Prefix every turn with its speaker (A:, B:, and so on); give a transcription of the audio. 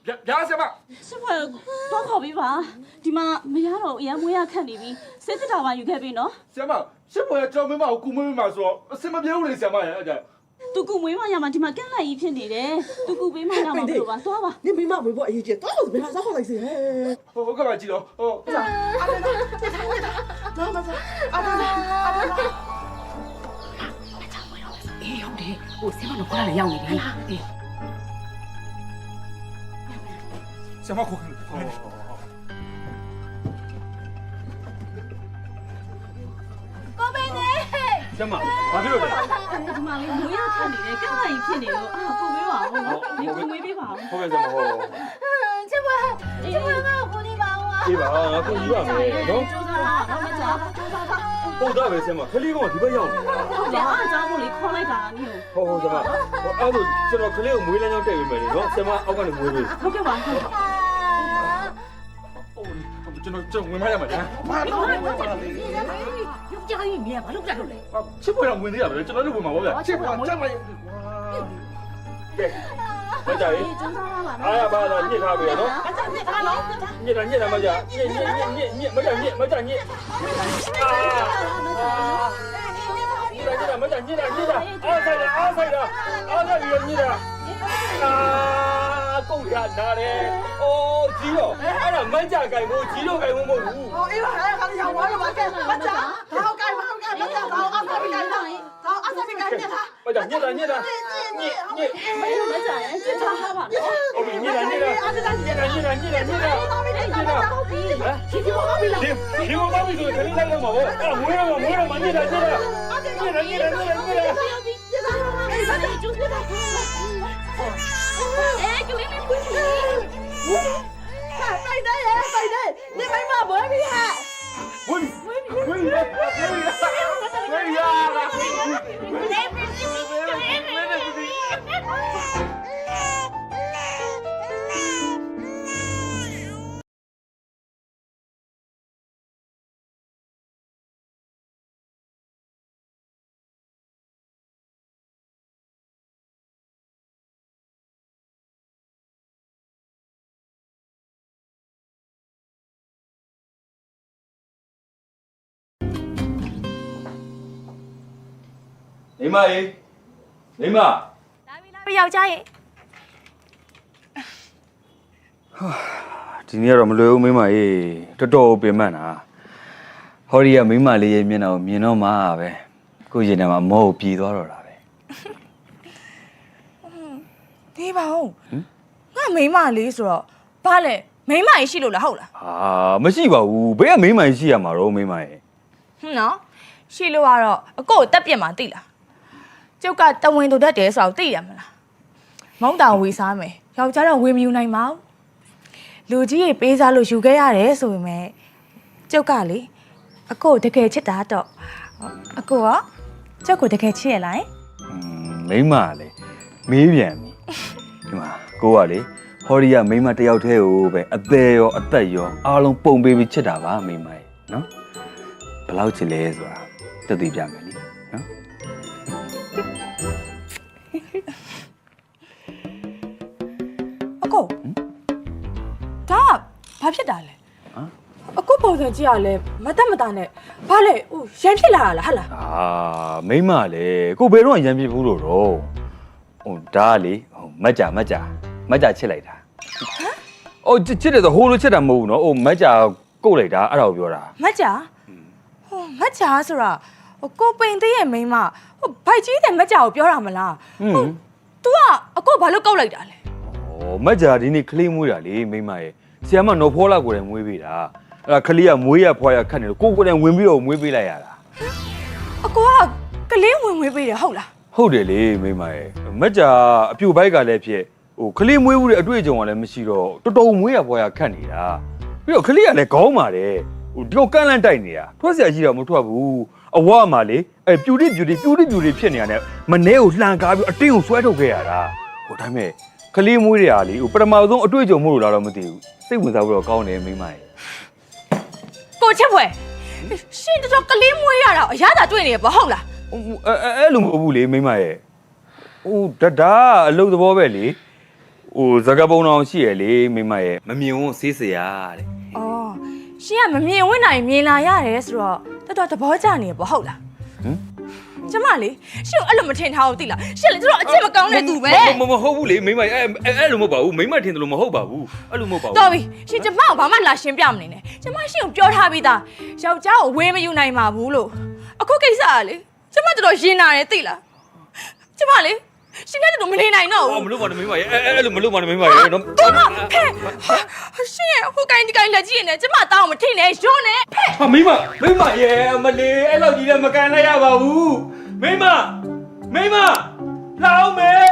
A: ဗျာဆရာမ
B: စစ်ဖွဲ့တော့ခေါ်ပြီးပါဒီမှာမရတော့အရန်မွေးရခန့်နေပြီစစ်စစ်တာပါယူခဲ့ပြီနော်
A: ဆရာမရှစ်ပေါ်ကြောင်မင်းမကိုကူမွေးမှာဆိုတော့အစင်မပြေဘူးလေဆရာမရဲ့အဲ့ဒါ
B: သူကူမွေးမရမှာဒီမှာကန့်လိုက်ကြီးဖြစ်နေတယ်သူကူပေးမရမှာမလို့ပါသွားပါ
C: 你没嘛没不一件，到时候别啥好来噻。
A: ဟုတ်ကဲ့ပါကြည့်တော့ဟုတ်
C: 阿呆呆，你看，那么子，阿呆呆，阿呆呆。
D: အေးဟုတ်တယ်ဟိုဆင်းမလို့ခေါ်လာရောက်နေပြီအေး
A: ဆရာမခေါ်ခိုင်း
B: ကိုပေးနေ
A: ဆရာမဘာဖြစ်လို့လဲ
B: ဒီမှာမွေးရခန့်နေတယ်ကန့်လိုက်ကြီးဖြစ်နေလို့ကူပေးပါဦးဒီကူမွေးပေးပါဦး
A: ဟုတ်ကဲ့ဆရာမဟုတ်
B: ချစ်ပါငါ့ကိုနေပါဦး
A: အေးပါငါကိုယူရမယ်နော်
B: ကျိုးစားပါတော့မကြကျိုးစားပါ
A: ဟုတ်တာပဲဆရာမခလေးကောင်ဒီဘက်ရောက်နေတာ
B: ဟုတ်တယ်အားကြောင့်မို့လေခေါ်လိုက်တာမျိုး
A: ဟုတ်ဆရာမအဲ့ဒါကျွန်တော်ခလေးကိုမွေးလမ်းကြောင်းတက်ပေးမယ်လေနော်ဆရာမအောက်ကနေမွေးပေး
B: ဟုတ်ကဲ့ပါဟုတ်
A: ကျွန်တော်ဝင်မရမှာဗျာ
C: 妈，那我
D: ယောက်ျားကြီးမြင်ဘာလို့ပြတ်လို့လဲ
A: ချစ်ပေါ်တော့ဝင်သေးရပဲကျွန်တော်တို့ဝင်မှာပေါ့ဗျာ
C: 这不这么，
A: ကဲမကြရေး
B: ကျိုးစားပါပါ
A: အားရပါလားညစ်ထားပြီနော်ညစ်တာမကြညစ်မကြညစ်မကြညစ်မကြညစ်တာအားဆိုင်တာအားဆိုင်ပြီးညစ်တာကုန်ရနာတယ်အိုးကြီးတော့အဲ့ဒါမကြကြိုင်ဖို့ကြီးတော့ကြိုင်ဖို့မဟုတ်ဘူး
C: 哦，一会儿还要看你要玩了吧？干，不讲，他好干，不讲，他阿三比干他，他阿三比干他。
A: မကြညစ်တာ
B: မကြရင်ကျိုးစားပါပါနော်
A: ဟုတ်ပြီညစ်တာ
C: 阿三在你，
A: ညစ်တာ
C: 你听我好比了。
A: ဒီမောင်ပြီးဆိုခလေးလိုက်တော့မှာပေါ့အဲ့မွေးတော့ညစ်တာညစ်တာ
B: ကျိုးစားကလေးလေးဖွင့်နေ
C: 对，你没嘛不比哈？
A: 喂呀！你妈耶，你妈。
B: လာယောက်ျားရဲ့
A: ဒီနေ့တော့မလွယ်ဘူးမိမကြီးတော်တော်ပင်ပန်းတာဟော်ရီကမိမလေးရဲ့မျက်နှာကိုမြင်တော့မှပဲကိုရင်ထဲမှာမောကိုပြေသွားတော့တာပဲ
E: ဒီပါဦးငါမိမလေးဆိုတော့ဘာလဲမိမကြီးရှိလို့လားဟုတ်လား
A: ဟာမရှိပါဘူးဘယ်ကမိမကြီးရှိရမှာတော့မိမကြီး
E: နော်ရှိလို့ကတော့အကိုကိုတက်ပြစ်မှာသိလားကျုပ်ကတဝင်တူတတ်တယ်ဆိုတော့သိရမလားမောင်းတောင်ဝေစားမယ်ယောက်ျားတော့ဝေမယူနိုင်ပါဘူးလူကြီးရေပေးစားလို့ယူခဲ့ရတယ်ဆိုပေမဲ့ကျုပ်ကလေအကိုတကယ်ချစ်တာတော့အကိုကကျုပ်ကိုတကယ်ချစ်ရလား
A: မိမလေမေးပြန်ပြီဒီမှာကိုကလေဟော်ရီကမိမတယောက်တည်းကိုပဲအသေးရောအသက်ရောအားလုံးပုံပေးပြီးချစ်တာပါမိမကြီးနော်ဘယ်လောက်ချစ်လဲဆိုတာတက်သိပြမယ်လေနော်
E: အကိုဒါဘာဖြစ်တာလဲအကိုပုံစံကြည့်ရလဲမတက်မတာနဲ့ဘာလဲဟိုရန်ဖြစ်လာတာလားဟဟလား
A: မိမလေကိုဘယ်တော့ရန်ဖြစ်ဘူးလို့တော့ဟိုဒါကလေဟိုမတ်ကြချစ်လိုက်တာဟိုချစ်တယ်ဆိုဟိုလိုချစ်တာမဟုတ်ဘူးနော်ဟိုမတ်ကြကုတ်လိုက်တာအဲ့ဒါကိုပြောတာ
E: မတ်ကြဟိုမတ်ကြဆိုတာဟိုကိုပိန်သေးရဲ့မိန်းမဟိုဘိုက်ကြီးတဲ့မတ်ကြကိုပြောတာမလားဟို तू ကအကိုဘာလို့ကုတ်လိုက်တာလဲ
A: မတ်ကြဒီနေ့ကလေးမွေးတာလေမိမရဲ့ဆီယမနော်ဖောလာကိုယ်တိုင်မွေးပေးတာအဲ့ဒါကလေးကမွေးရဖွာရခတ်နေလို့ကိုယ်တိုင်ဝင်ပြီးတော့မွေးပေးလိုက်ရတာ
E: အကိုကကလေးဝင်မွေးပေးတယ်ဟုတ်လား
A: ဟုတ်တယ်လေမိမရဲ့မတ်ကြအပြိုဘိုက်ကလည်းဖြစ်ဟိုကလေးမွေးဘူးတဲ့အတွေ့အကြုံကလည်းမရှိတော့တော်တော်မွေးရဖွာရခတ်နေတာပြီးတော့ကလေးကလည်းခေါင်းပါတယ်ဟိုဒီကန့်လန့်တိုက်နေတာထွက်เสียရှိတော့မထွက်ဘူးအဝါမှာလေအဲပြူတိဖြစ်နေရတဲ့မနှဲကိုလှန်ကားပြီးအတင်းကိုဆွဲထုတ်ခဲ့ရတာဟိုဒါပေမဲ့ကလေးမွေးတွေကလေဟိုပထမဆုံးအတွေ့အကြုံမို့လို့လားတော့မသိဘူးစိတ်ဝင်စားပြီးတော့ကောင်းတယ်မိမရဲ့
E: ကိုချစ်ဖွယ်ရှင်တော်ကလေးမွေးရတာအရသာတွေ့နေရပါဟုတ်လား
A: အဲ့လိုမဟုတ်ဘူးလေမိမရဲ့ဟိုဒါအလုပ်သဘောပဲလေဟ ဟိုဇကပုံတော်ရှိရလေမိမရဲ့မမြင်ဝန်ဆေးစရာတဲ့
E: ။အော်ရှင်ကမမြင်ဝင်နိုင်မြင်လာရတယ်ဆိုတော့တော်သဘောကျနေပေါ့ဟုတ်လား။ကျမလေရှင်အဲ့လိုမထင်ထားဘူးသိလား။ရှင်လေတို့အချက်မကောင်းတဲ့သူပဲ
A: မဟုတ်ဘူးလေမိမအဲ့လိုမဟုတ်ပါဘူးမိမထင်တယ်လို့မဟုတ်ပါဘူးအဲ့လိုမဟုတ်ပါဘူး
E: ။တော်ပြီရှင်ကျမကိုဘာမှလာရှင်းပြမနေနဲ့။ကျမရှင်ကိုပြောထားပြီးသားယောက်ျားကိုဝေးမယူနိုင်ပါဘူးလို့။အခုကိစ္စကလေကျမတော်ရင်နာတယ်သိလား။ကျမလေရှင်နဲ့တို့မနေနိုင်တော့ဘူး
A: မလို့ပါနဲ့မိမရဲ့အဲ့လိုမလို့ပါနဲ့မိမရဲ့နော်
E: ။တော်မဖဲ။ရှင်ဟိုကိုင်းဒီကိုင်းလက်ကြည့်နေကျမတောင်းမထိနဲ့ရုံးနေဖဲ
A: ဟာမိမရဲ့မလေးအဲ့လောက်ကြီးလည်းမကန်လိုက်ရပါဘူးမိမလာအောင်မယ်